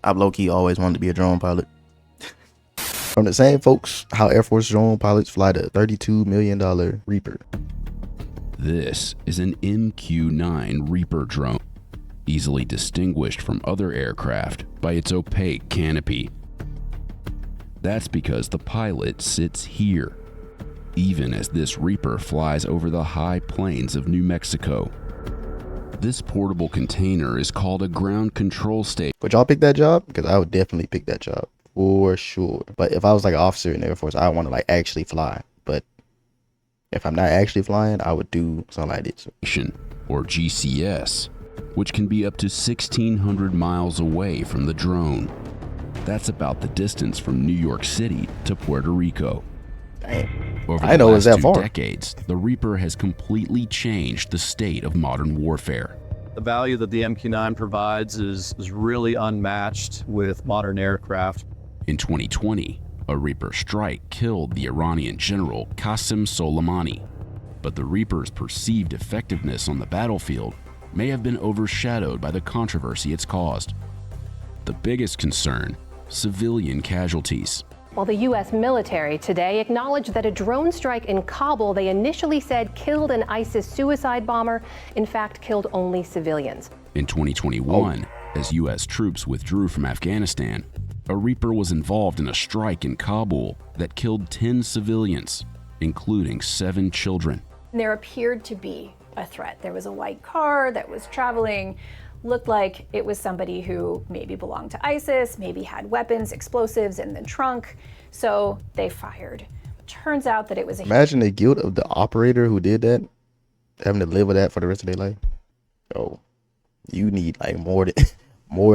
I've low-key always wanted to be a drone pilot. From the same folks how Air Force drone pilots fly the $32 million Reaper. This is an MQ-9 Reaper drone, easily distinguished from other aircraft by its opaque canopy. That's because the pilot sits here, even as this Reaper flies over the high plains of New Mexico. This portable container is called a ground control station. Would y'all pick that job? Because I would definitely pick that job for sure. But if I was like an officer in the Air Force, I want to like actually fly. But if I'm not actually flying, I would do something like this. Or GCS, which can be up to 1,600 miles away from the drone. That's about the distance from New York City to Puerto Rico. Damn. Over I the know it's last that 2 far. decades, the Reaper has completely changed the state of modern warfare. The value that the MQ-9 provides is really unmatched with modern aircraft. In 2020, a Reaper strike killed the Iranian general Qasem Soleimani. But the Reaper's perceived effectiveness on the battlefield may have been overshadowed by the controversy it's caused. The biggest concern: civilian casualties. While the U.S. military today acknowledged that a drone strike in Kabul they initially said killed an ISIS suicide bomber, in fact killed only civilians. In 2021, as U.S. troops withdrew from Afghanistan, a Reaper was involved in a strike in Kabul that killed 10 civilians, including 7 children. There appeared to be a threat. There was a white car that was traveling, looked like it was somebody who maybe belonged to ISIS, maybe had weapons, explosives in the trunk, so they fired. Turns out that it was a... Imagine the guilt of the operator who did that, having to live with that for the rest of their life. Oh, you need like more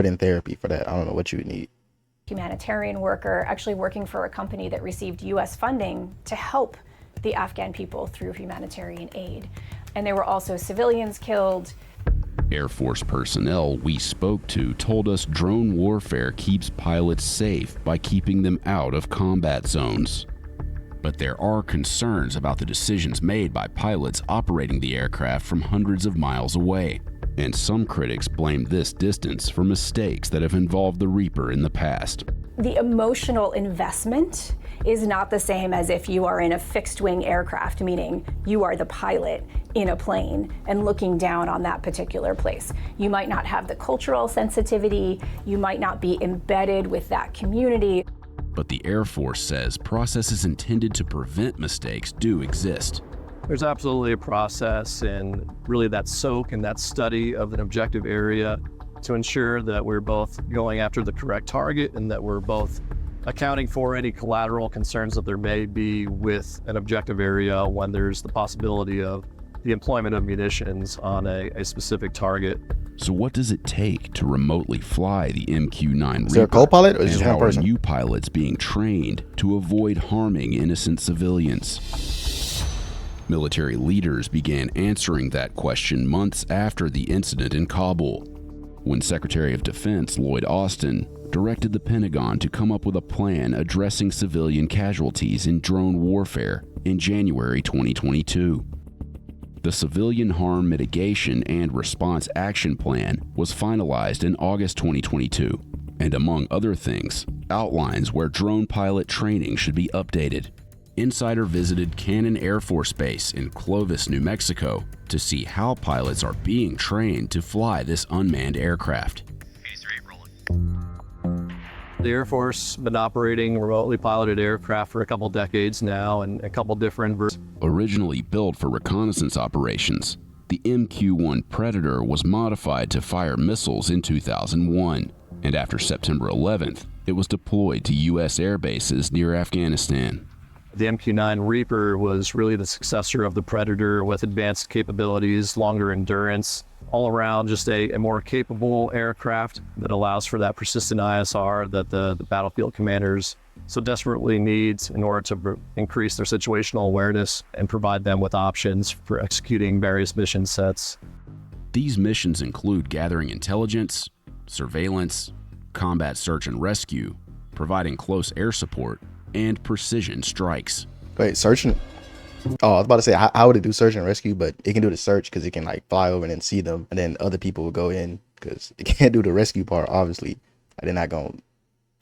than therapy for that. I don't know what you would need. Humanitarian worker actually working for a company that received U.S. funding to help the Afghan people through humanitarian aid. And there were also civilians killed. Air Force personnel we spoke to told us drone warfare keeps pilots safe by keeping them out of combat zones. But there are concerns about the decisions made by pilots operating the aircraft from hundreds of miles away. And some critics blame this distance for mistakes that have involved the Reaper in the past. The emotional investment is not the same as if you are in a fixed-wing aircraft, meaning you are the pilot in a plane and looking down on that particular place. You might not have the cultural sensitivity, you might not be embedded with that community. But the Air Force says processes intended to prevent mistakes do exist. There's absolutely a process and really that soak and that study of an objective area to ensure that we're both going after the correct target and that we're both accounting for any collateral concerns that there may be with an objective area when there's the possibility of the employment of munitions on a specific target. So what does it take to remotely fly the MQ-9 Reaper? Is there a co-pilot or is it and just how one person? are new pilots being trained to avoid harming innocent civilians? Military leaders began answering that question months after the incident in Kabul, when Secretary of Defense Lloyd Austin directed the Pentagon to come up with a plan addressing civilian casualties in drone warfare in January 2022. The Civilian Harm Mitigation and Response Action Plan was finalized in August 2022, and among other things, outlines where drone pilot training should be updated. Insider visited Cannon Air Force Base in Clovis, New Mexico, to see how pilots are being trained to fly this unmanned aircraft. The Air Force has been operating remotely piloted aircraft for a couple decades now and a couple different versions. Originally built for reconnaissance operations, the MQ-1 Predator was modified to fire missiles in 2001, and after September 11th, it was deployed to U.S. air bases near Afghanistan. The MQ-9 Reaper was really the successor of the Predator with advanced capabilities, longer endurance, all around just a more capable aircraft that allows for that persistent ISR that the battlefield commanders so desperately need in order to increase their situational awareness and provide them with options for executing various mission sets. These missions include gathering intelligence, surveillance, combat search and rescue, providing close air support, and precision strikes. Wait, searching? Oh, I was about to say, how would it do search and rescue? But it can do the search because it can like fly over and then see them, and then other people will go in because it can't do the rescue part, obviously. They're not gonna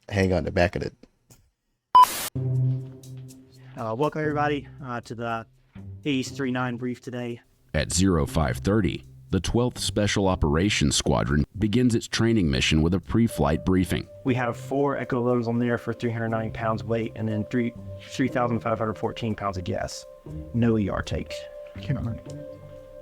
hang on the back of it. Welcome everybody to the 83-9 brief today. At 0530, the 12th Special Operations Squadron begins its training mission with a pre-flight briefing. We have 4 echo loads on there for 390 pounds weight and then 3,514 pounds of gas. No ER takes.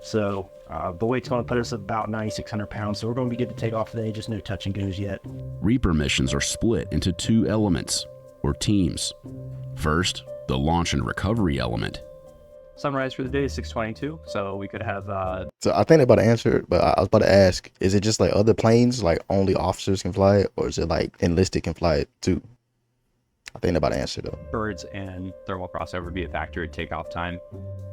So the weight's going to put us at about 9,600 pounds. So we're going to be good to take off today, just no touch and goes yet. Reaper missions are split into 2 elements, or teams. First, the launch and recovery element. Sunrise for the day is 6:22, so we could have. So I think they're about to answer it, but I was about to ask: is it just like other planes, like only officers can fly it, or is it like enlisted can fly it too? I think they're about to answer though. Birds and thermal crossover be a factor at takeoff time.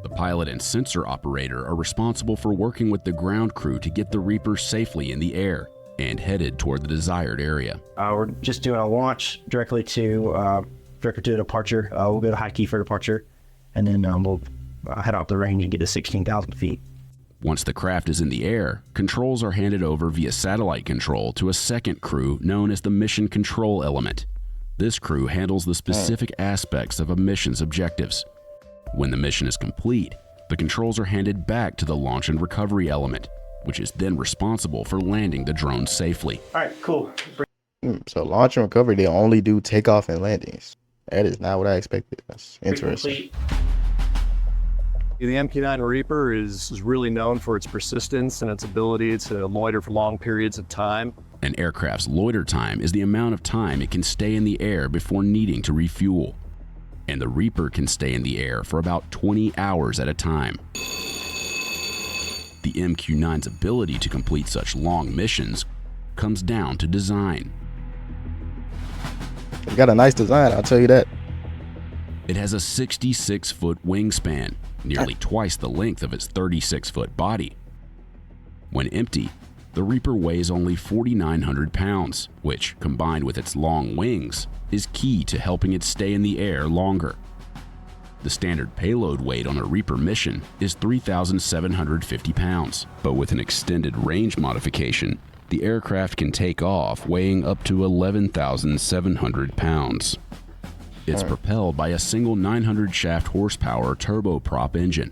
The pilot and sensor operator are responsible for working with the ground crew to get the Reaper safely in the air and headed toward the desired area. We're just doing a launch directly to departure. We'll go to high key for departure, and then we'll head out the range and get to 16,000 feet. Once the craft is in the air, controls are handed over via satellite control to a second crew known as the Mission Control Element. This crew handles the specific aspects of a mission's objectives. When the mission is complete, the controls are handed back to the Launch and Recovery Element, which is then responsible for landing the drone safely. All right, cool. So launch and recovery, they only do takeoff and landings. That is not what I expected. That's interesting. The MQ-9 Reaper is really known for its persistence and its ability to loiter for long periods of time. An aircraft's loiter time is the amount of time it can stay in the air before needing to refuel. And the Reaper can stay in the air for about 20 hours at a time. The MQ-9's ability to complete such long missions comes down to design. It's got a nice design, I'll tell you that. It has a 66-foot wingspan, nearly twice the length of its 36-foot body. When empty, the Reaper weighs only 4,900 pounds, which, combined with its long wings, is key to helping it stay in the air longer. The standard payload weight on a Reaper mission is 3,750 pounds, but with an extended range modification, the aircraft can take off weighing up to 11,700 pounds. It's propelled by a single 900 shaft horsepower turboprop engine.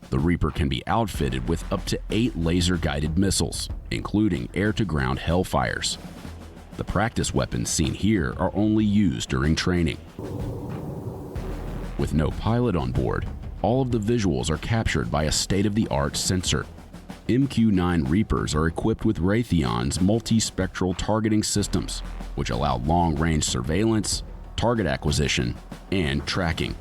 The Reaper can be outfitted with up to 8 laser-guided missiles, including air-to-ground Hellfires. The practice weapons seen here are only used during training. With no pilot on board, all of the visuals are captured by a state-of-the-art sensor. MQ-9 Reapers are equipped with Raytheon's multispectral targeting systems, which allow long-range surveillance, target acquisition, and tracking.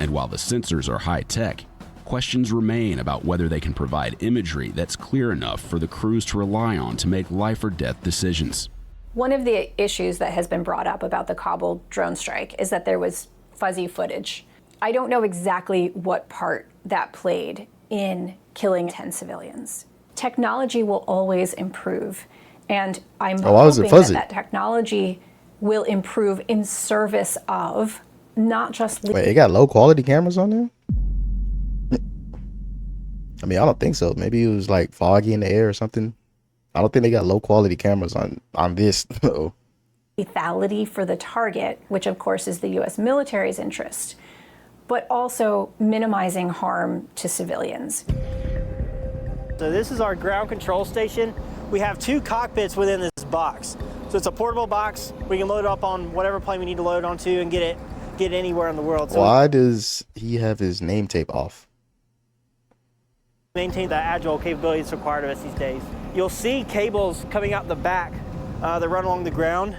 And while the sensors are high-tech, questions remain about whether they can provide imagery that's clear enough for the crews to rely on to make life or death decisions. One of the issues that has been brought up about the Kabul drone strike is that there was fuzzy footage. I don't know exactly what part that played in killing 10 civilians. Technology will always improve, and I'm hoping that technology will improve in service of not just... Wait, it got low quality cameras on there? I mean, I don't think so. Maybe it was like foggy in the air or something. I don't think they got low quality cameras on this though. Lethality for the target, which of course is the US military's interest, but also minimizing harm to civilians. So this is our ground control station. We have 2 cockpits within this box. So it's a portable box. We can load up on whatever plane we need to load onto and get it anywhere in the world. So why does he have his name tape off? Maintain the agile capabilities required of us these days. You'll see cables coming out the back that run along the ground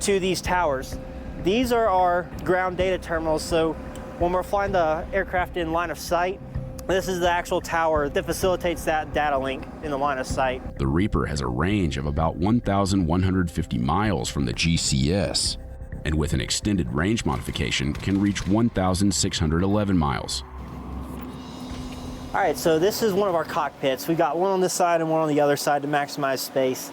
to these towers. These are our ground data terminals, so when we're flying the aircraft in line of sight, this is the actual tower that facilitates that data link in the line of sight. The Reaper has a range of about 1,150 miles from the GCS, and with an extended range modification can reach 1,611 miles. All right, so this is one of our cockpits. We got one on this side and one on the other side to maximize space.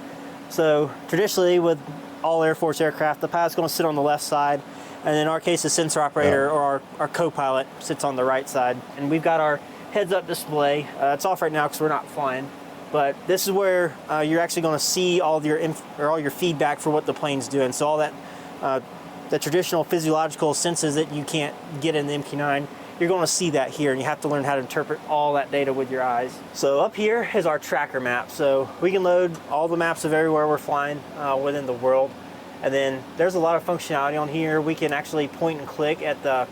So traditionally with all Air Force aircraft, the pilot's going to sit on the left side, and in our case, the sensor operator or our co-pilot sits on the right side. And we've got our heads-up display. It's off right now because we're not flying. But this is where you're actually going to see all your feedback for what the plane's doing. So all that the traditional physiological senses that you can't get in the MQ-9, you're going to see that here, and you have to learn how to interpret all that data with your eyes. So up here is our tracker map. So we can load all the maps of everywhere we're flying within the world. And then there's a lot of functionality on here. We can actually point and click at the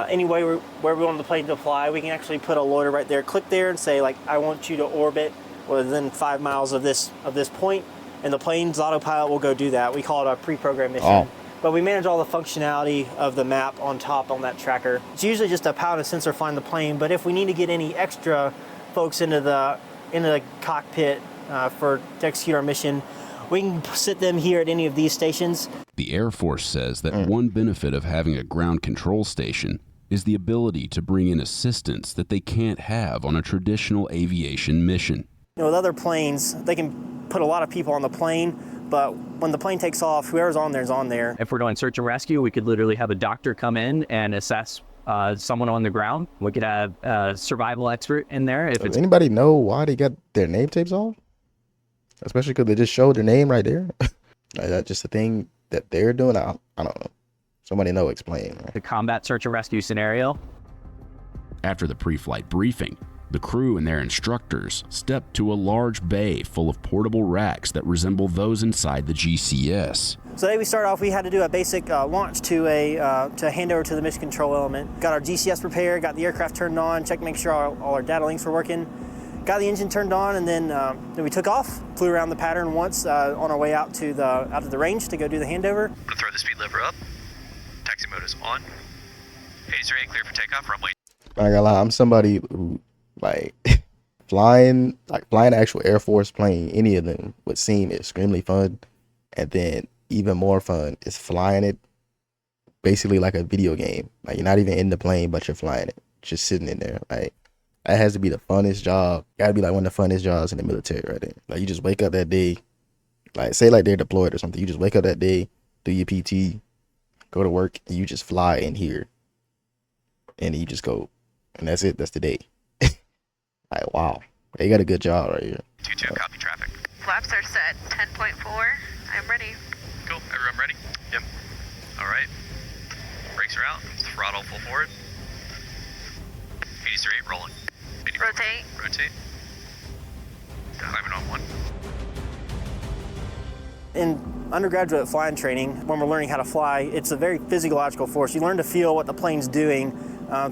any way where we want the plane to fly. We can actually put a loader right there, click there and say, like, I want you to orbit within 5 miles of this point, and the plane's autopilot will go do that. We call it a pre-programmed mission. Oh. But we manage all the functionality of the map on top on that tracker. It's usually just a pilot sensor flying the plane, but if we need to get any extra folks into the cockpit to execute our mission, we can sit them here at any of these stations. The Air Force says that one benefit of having a ground control station is the ability to bring in assistance that they can't have on a traditional aviation mission. You know, with other planes, they can put a lot of people on the plane, but when the plane takes off, whoever's on there is on there. If we're doing search and rescue, we could literally have a doctor come in and assess someone on the ground. We could have a survival expert in there. Does anybody know why they got their name tapes off? Especially because they just showed their name right there. Is that just a thing that they're doing? I don't know. Somebody know, explain. Right? The combat search and rescue scenario. After the pre-flight briefing, the crew and their instructors stepped to a large bay full of portable racks that resemble those inside the GCS. So today we started off, we had to do a basic launch to hand over to the mission control element. Got our GCS prepared, got the aircraft turned on, checked to make sure all our data links were working. Got the engine turned on, and then we took off, flew around the pattern once on our way out to the range to go do the handover. I'm gonna throw the speed lever up. Taxi mode is on. 83 clear for takeoff, runway. I ain't gonna lie, I'm somebody who, like, flying an actual Air Force plane, any of them would seem extremely fun. And then even more fun is flying it basically like a video game. Like, you're not even in the plane, but you're flying it, just sitting in there. Like, that has to be the funnest job. Gotta be like one of the funnest jobs in the military right there. Like, you just wake up that day, like, say like they're deployed or something. You just wake up that day, do your PT, go to work, and you just fly in here. And you just go. And that's it. That's the day. Like, wow. They got a good job right here. 22, copy traffic. Flaps are set. 10.4. I'm ready. Cool. Everyone ready? Yep. All right. Brakes are out. Throttle full forward. 83, rolling. 84. Rotate. Climbing on 1. In undergraduate flying training, when we're learning how to fly, it's a very physiological force. You learn to feel what the plane's doing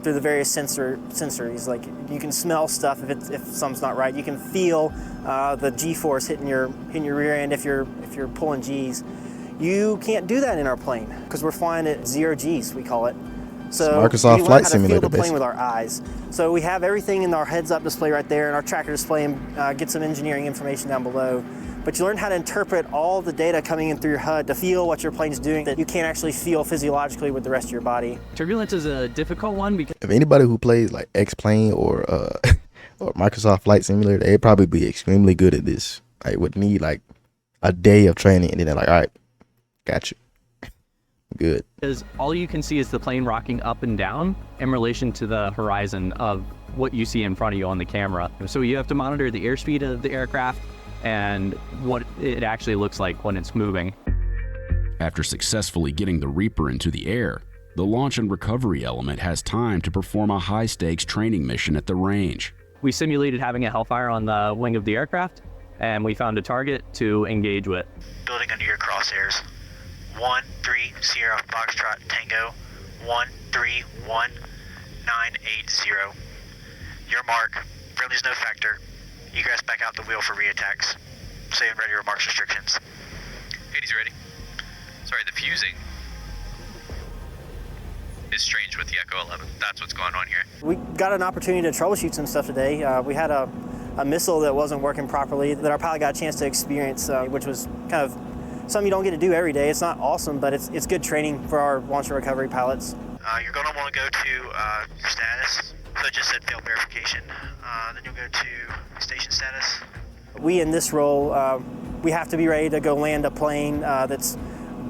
through the various sensories. Like, you can smell stuff if something's not right. You can feel the G-force hitting your rear end if you're pulling G's. You can't do that in our plane because we're flying at 0 G's, we call it. So Microsoft we Flight learn how to Simulator, feel the plane with our eyes. So we have everything in our heads-up display right there, and our tracker display, and get some engineering information down below. But you learn how to interpret all the data coming in through your HUD to feel what your plane's doing that you can't actually feel physiologically with the rest of your body. Turbulence is a difficult one because If anybody who plays like X-Plane or Microsoft Flight Simulator, they'd probably be extremely good at this. Like, would need like a day of training, and then they're like, all right, got you. Good. because all you can see is the plane rocking up and down in relation to the horizon of what you see in front of you on the camera. So you have to monitor the airspeed of the aircraft and what it actually looks like when it's moving. After successfully getting the Reaper into the air, the launch and recovery element has time to perform a high-stakes training mission at the range. We simulated having a Hellfire on the wing of the aircraft, and we found a target to engage with. Building under your crosshairs. 13 Sierra Foxtrot Tango 131980. Your mark. Friendly's no factor. Egress back out the wheel for reattacks. Say and ready remarks restrictions. 80's ready. Sorry, the fusing is strange with the Echo 11. That's what's going on here. We got an opportunity to troubleshoot some stuff today. We had a missile that wasn't working properly that our pilot got a chance to experience, which was kind of something you don't get to do every day. It's not awesome, but it's good training for our launch and recovery pilots. You're going to want to go to your status. So it just said failed verification. Then you'll go to station status. We, in this role, we have to be ready to go land a plane that's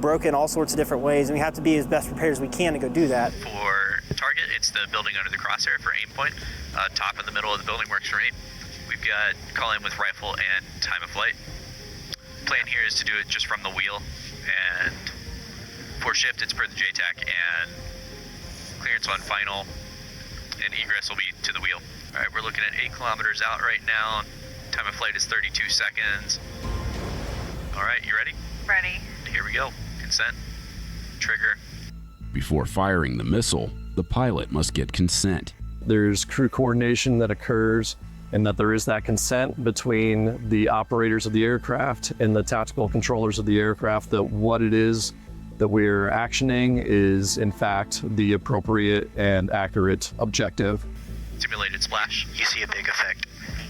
broken all sorts of different ways, and we have to be as best prepared as we can to go do that. For target, it's the building under the crosshair for aim point. Top in the middle of the building works for me. We've we've got call in with rifle and time of flight. Plan here is to do it just from the wheel, and for shift it's per the JTAC, and clearance on final, and egress will be to the wheel. All right, we're looking at 8 kilometers out right now. Time of flight is 32 seconds. All right, you ready? Ready. Here we go. Consent. Trigger. Before firing the missile, the pilot must get consent. There's crew coordination that occurs, and that there is that consent between the operators of the aircraft and the tactical controllers of the aircraft that what it is that we're actioning is in fact the appropriate and accurate objective. Simulated splash. You see a big effect.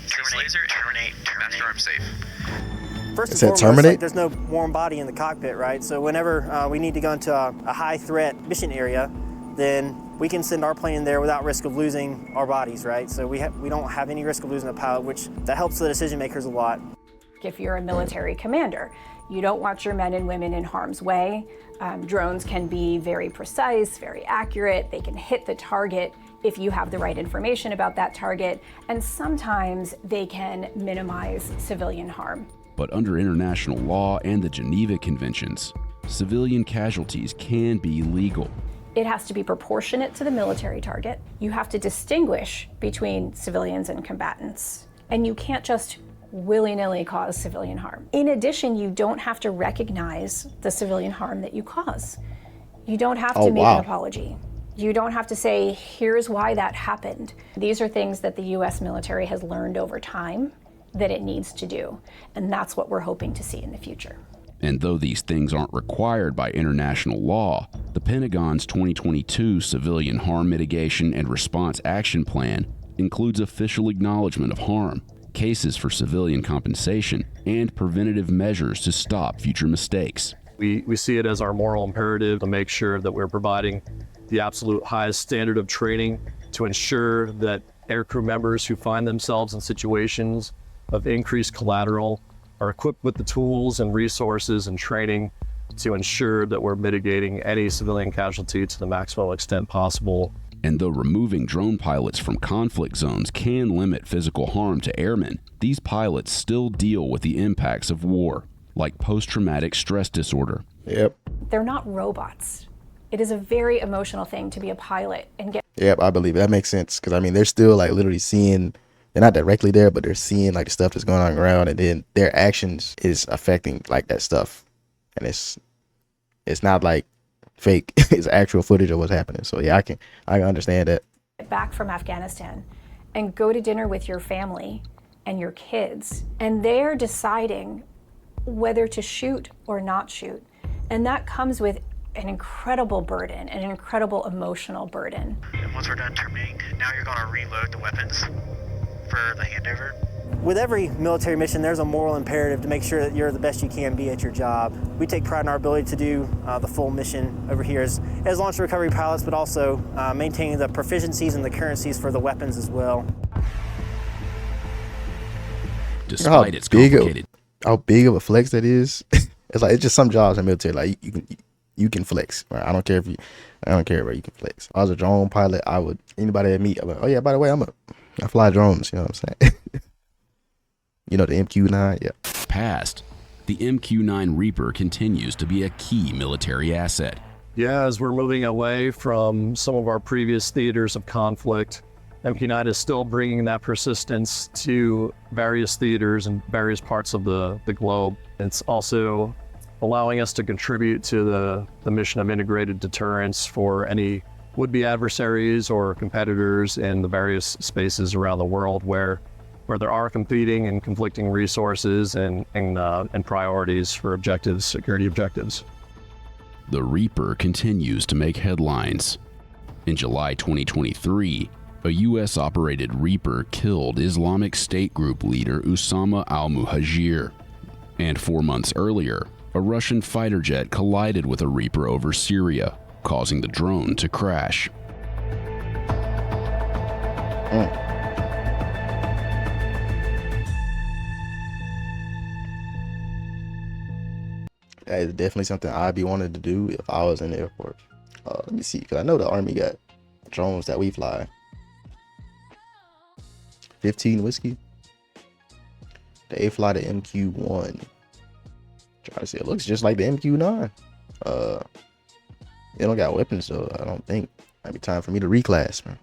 Cease laser. Terminate. Master arm safe. First Is and that foremost, terminate? like, there's no warm body in the cockpit, right? So whenever we need to go into a high threat mission area, then we can send our plane in there without risk of losing our bodies, right? So we don't have any risk of losing a pilot, which that helps the decision makers a lot. If you're a military commander, you don't want your men and women in harm's way. Drones can be very precise, very accurate. They can hit the target if you have the right information about that target, and sometimes they can minimize civilian harm. But under international law and the Geneva Conventions, civilian casualties can be legal. It has to be proportionate to the military target. You have to distinguish between civilians and combatants. And you can't just willy-nilly cause civilian harm. In addition, you don't have to recognize the civilian harm that you cause. You don't have to make an apology. You don't have to say, here's why that happened. These are things that the US military has learned over time that it needs to do. And that's what we're hoping to see in the future. And though these things aren't required by international law, the Pentagon's 2022 Civilian Harm Mitigation and Response Action Plan includes official acknowledgement of harm, cases for civilian compensation, and preventative measures to stop future mistakes. We see it as our moral imperative to make sure that we're providing the absolute highest standard of training to ensure that aircrew members who find themselves in situations of increased collateral are equipped with the tools and resources and training to ensure that we're mitigating any civilian casualty to the maximum extent possible. And though removing drone pilots from conflict zones can limit physical harm to airmen, these pilots still deal with the impacts of war, like post-traumatic stress disorder. Yep. They're not robots. It is a very emotional thing to be a pilot and get. Yep, I believe it. That makes sense. Because, I mean, they're still, like, literally seeing, they're not directly there, but they're seeing, like, the stuff that's going on ground, and then their actions is affecting, like, that stuff. And it's not, like, fake. It's actual footage of what's happening. So, yeah, I can understand that. Back from Afghanistan and go to dinner with your family and your kids, and they're deciding whether to shoot or not shoot. And that comes with an incredible burden, an incredible emotional burden. And once we're done terminating, now you're going to reload the weapons for the handover. With every military mission, there's a moral imperative to make sure that you're the best you can be at your job. We take pride in our ability to do the full mission over here as launch and recovery pilots, but also maintaining the proficiencies and the currencies for the weapons as well. Despite its complicated... How big of a flex that is. It's like, it's just some jobs in the military, like, you can flex. Right? I don't care where you can flex. If I was a drone pilot, anybody at me, I'm like, oh yeah, by the way, I fly drones, you know what I'm saying? You know, the MQ-9, yeah. Past, the MQ-9 Reaper continues to be a key military asset. Yeah, as we're moving away from some of our previous theaters of conflict, MQ-9 is still bringing that persistence to various theaters and various parts of the globe. It's also allowing us to contribute to the mission of integrated deterrence for any would-be adversaries or competitors in the various spaces around the world where there are competing and conflicting resources and priorities for objectives, security objectives. The Reaper continues to make headlines. In July 2023, a U.S.-operated Reaper killed Islamic State group leader Usama al-Muhajir. And 4 months earlier, a Russian fighter jet collided with a Reaper over Syria, causing the drone to crash. That is definitely something I'd be wanting to do if I was in the Air Force. Let me see, because I know the Army got drones that we fly. 15 whiskey. They fly the MQ-1. Try to say it looks just like the MQ-9. They don't got weapons though. I don't think. Might be time for me to reclass, man.